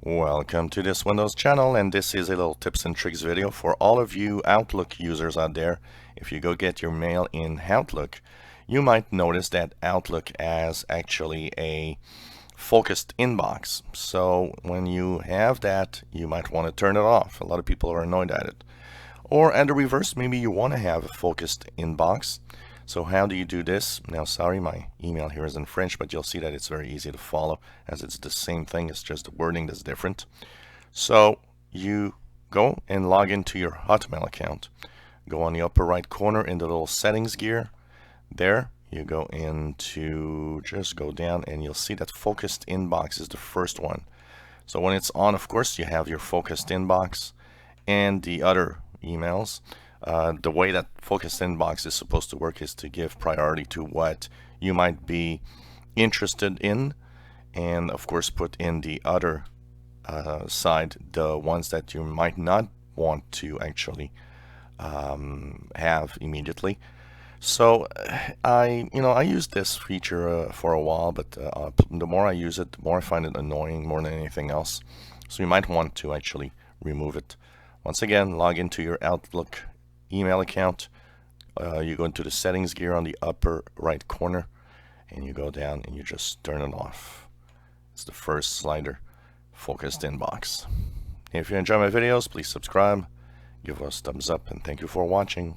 Welcome to this Windows channel, and this is a little tips and tricks video for all of you Outlook users out there. If you go get your mail in Outlook, you might notice that Outlook has actually a focused inbox. So when you have that, you might want to turn it off. A lot of people are annoyed at it. Or at the reverse, maybe you want to have a focused inbox. So how do you do this? Now, sorry, my email here is in French, but you'll see that it's very easy to follow as it's the same thing. It's just the wording that's different. So you go and log into your Hotmail account. Go on the upper right corner in the little settings gear. There you go into, just go down and you'll see that focused inbox is the first one. So when it's on, of course, you have your focused inbox and the other emails. The way that focused inbox is supposed to work is to give priority to what you might be interested in, and of course put in the other side the ones that you might not want to actually have immediately. So I use this feature for a while, but the more I use it, the more I find it annoying more than anything else. So you might want to actually remove it. Once again, log into your Outlook email account. You go into the settings gear on the upper right corner, and you go down and you just turn it off. It's the first slider, focused inbox. If you enjoy my videos, please subscribe, give us a thumbs up, and thank you for watching.